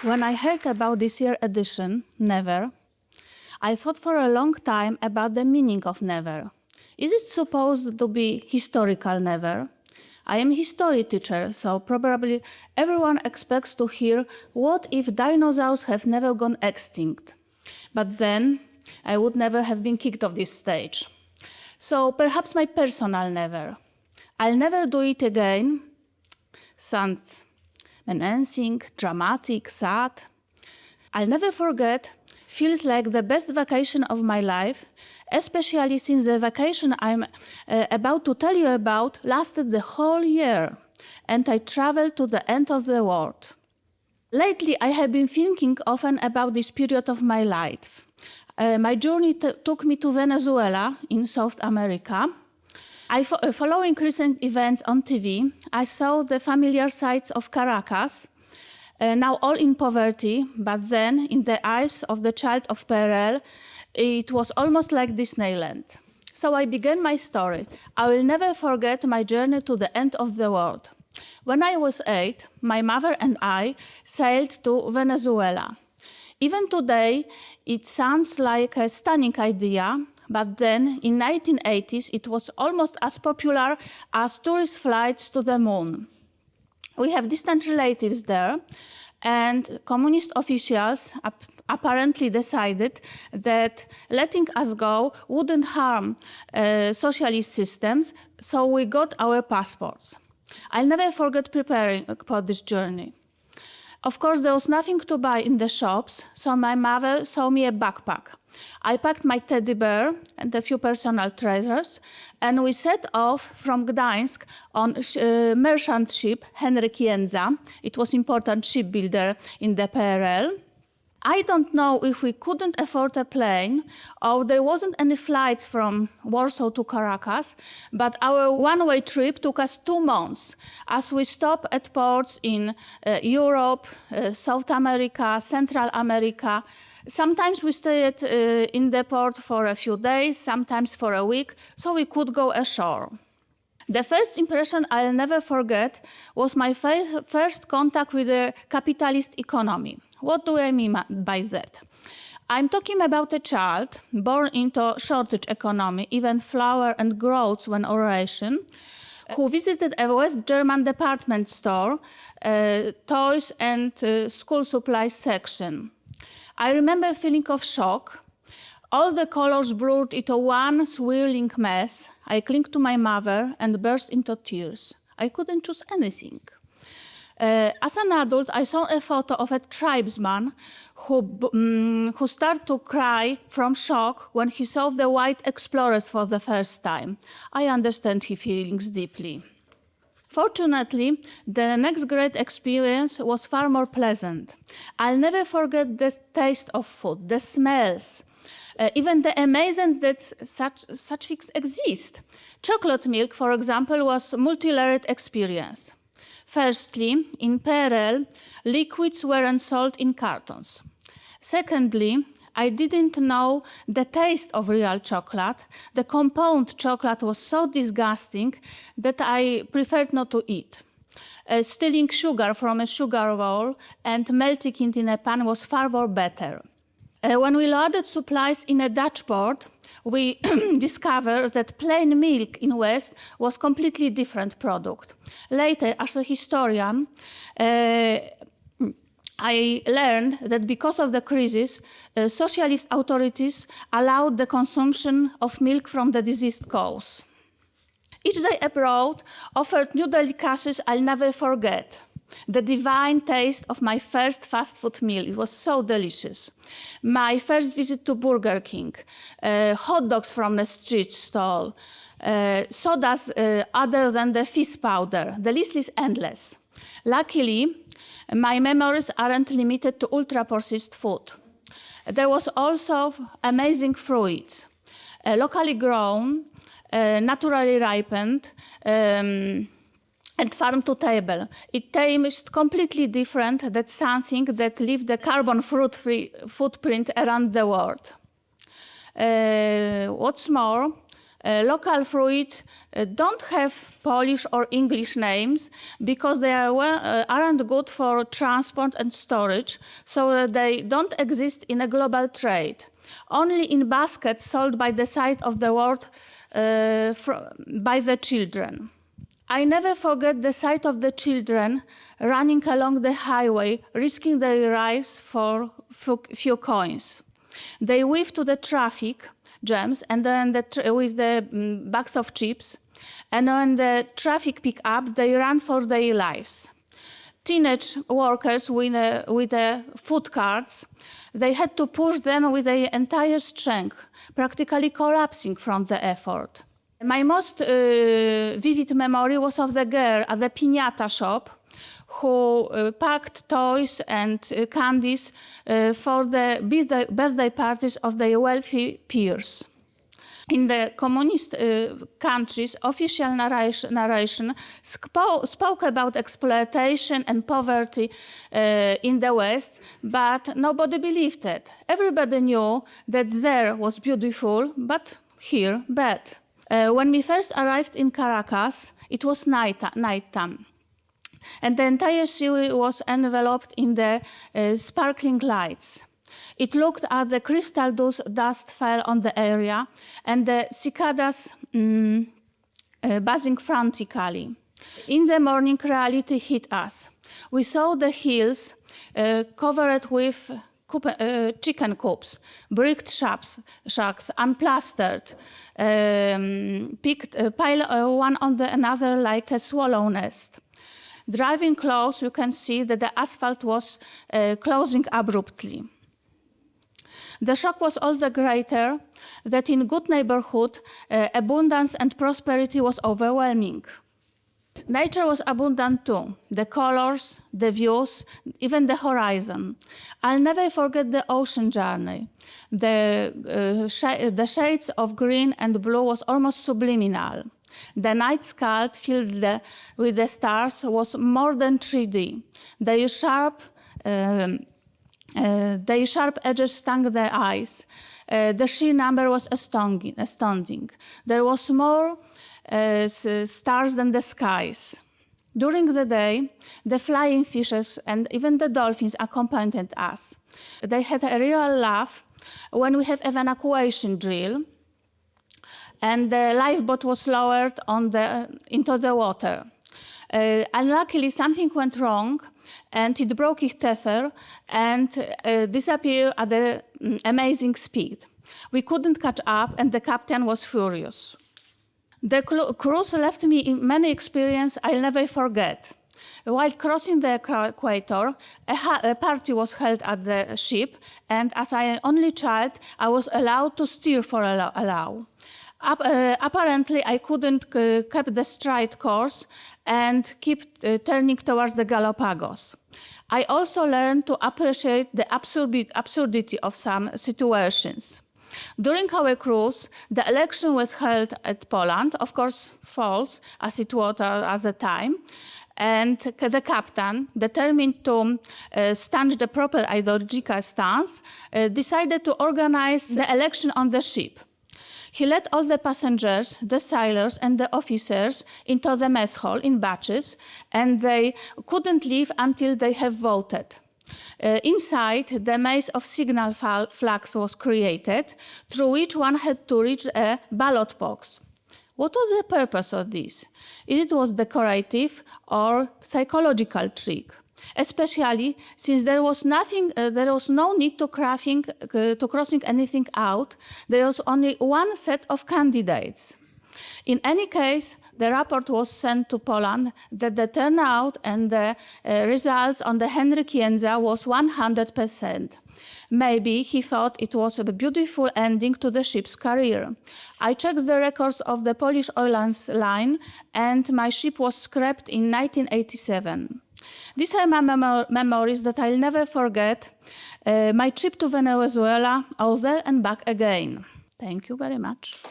When I heard about this year's edition, Never, I thought for a long time about the meaning of never. Is it supposed to be historical never? I am a history teacher, so probably everyone expects to hear what if dinosaurs have never gone extinct. But then I would never have been kicked off this stage. So perhaps my personal never. I'll never do it again. Sounds menacing, dramatic, sad. I'll never forget feels like the best vacation of my life, especially since the vacation I'm about to tell you about lasted the whole year, and I traveled to the end of the world. Lately, I have been thinking often about this period of my life. My journey took me to Venezuela in South America. Following recent events on TV, I saw the familiar sights of Caracas, now all in poverty, but then, in the eyes of the child of PRL, it was almost like Disneyland. So I began my story. I will never forget my journey to the end of the world. When I was 8, my mother and I sailed to Venezuela. Even today, it sounds like a stunning idea, but then, in 1980s, it was almost as popular as tourist flights to the moon. We have distant relatives there, and communist officials apparently decided that letting us go wouldn't harm socialist systems, so we got our passports. I'll never forget preparing for this journey. Of course, there was nothing to buy in the shops, so my mother sold me a backpack. I packed my teddy bear and a few personal treasures, and we set off from Gdańsk on merchant ship Henryk Jędza. It was important shipbuilder in the PRL. I don't know if we couldn't afford a plane or there wasn't any flights from Warsaw to Caracas, but our one-way trip took us 2 months as we stopped at ports in Europe, South America, Central America. Sometimes we stayed in the port for a few days, sometimes for a week, so we could go ashore. The first impression I'll never forget was my first contact with the capitalist economy. What do I mean by that? I'm talking about a child born into shortage economy, even flour and groats when on ration, who visited a West German department store, toys and school supplies section. I remember a feeling of shock. All the colors blurred into one swirling mess. I clung to my mother and burst into tears. I couldn't choose anything. As an adult, I saw a photo of a tribesman who started to cry from shock when he saw the white explorers for the first time. I understand his feelings deeply. Fortunately, the next great experience was far more pleasant. I'll never forget the taste of food, the smells, even the amazement that such things exist. Chocolate milk, for example, was a multi-layered experience. Firstly, in PRL, liquids weren't sold in cartons. Secondly, I didn't know the taste of real chocolate. The compound chocolate was so disgusting that I preferred not to eat. Stealing sugar from a sugar bowl and melting it in a pan was far more better. When we loaded supplies in a Dutch port, we discovered that plain milk in West was completely different product. Later, as a historian, I learned that because of the crisis, socialist authorities allowed the consumption of milk from the diseased cows. Each day abroad offered new delicacies I'll never forget. The divine taste of my first fast food meal. It was so delicious. My first visit to Burger King, hot dogs from a street stall, sodas other than the fizz powder. The list is endless. Luckily, my memories aren't limited to ultra-processed food. There was also amazing fruits, locally grown, naturally ripened, and farm to table. It tastes completely different than something that leaves the carbon footprint around the world. What's more, Local fruits don't have Polish or English names because they aren't good for transport and storage, so they don't exist in a global trade. Only in baskets sold by the side of the road by the children. I never forget the sight of the children running along the highway, risking their lives for few coins. They weave to the traffic jams and then with the bags of chips, and when the traffic pick up, they run for their lives. Teenage workers with the food carts, they had to push them with their entire strength, practically collapsing from the effort. My most vivid memory was of the girl at the piñata shop who packed toys and candies for the birthday parties of their wealthy peers. In the communist countries, official narration spoke about exploitation and poverty in the West, but nobody believed it. Everybody knew that there was beautiful, but here bad. When we first arrived in Caracas, it was nighttime, and the entire city was enveloped in the sparkling lights. It looked at the crystal dust fell on the area, and the cicadas buzzing frantically. In the morning, reality hit us. We saw the hills covered with chicken coops, bricked shacks, unplastered, pile one on the another like a swallow nest. Driving close, you can see that the asphalt was closing abruptly. The shock was all the greater that in good neighborhood, abundance and prosperity was overwhelming. Nature was abundant too, the colors, the views, even the horizon. I'll never forget the ocean journey. The shades of green and blue was almost subliminal. The night sky filled with the stars was more than 3D. Their sharp edges stung the eyes. The sheer number was astounding. There was more stars than the skies. During the day, the flying fishes and even the dolphins accompanied us. They had a real laugh when we had an evacuation drill, and the lifeboat was lowered into the water. Unluckily, something went wrong, and it broke its tether and disappeared at an amazing speed. We couldn't catch up, and the captain was furious. The cruise left me in many experiences I'll never forget. While crossing the equator, a party was held at the ship, and as an only child, I was allowed to steer for a while. Apparently, I couldn't keep the straight course and keep turning towards the Galapagos. I also learned to appreciate the absurdity of some situations. During our cruise, the election was held at Poland, of course false, as it was at the time, and the captain, determined to stand the proper ideological stance, decided to organize the election on the ship. He led all the passengers, the sailors, and the officers into the mess hall in batches, and they couldn't leave until they have voted. Inside, the maze of signal flags was created, through which one had to reach a ballot box. What was the purpose of this? It was decorative or psychological trick, especially since there was no need to crossing anything out. There was only one set of candidates. In any case, the report was sent to Poland that the turnout and the results on the Henryk Jędza was 100%. Maybe he thought it was a beautiful ending to the ship's career. I checked the records of the Polish oil line, and my ship was scrapped in 1987. These are my memories that I'll never forget. My trip to Venezuela, out there and back again. Thank you very much.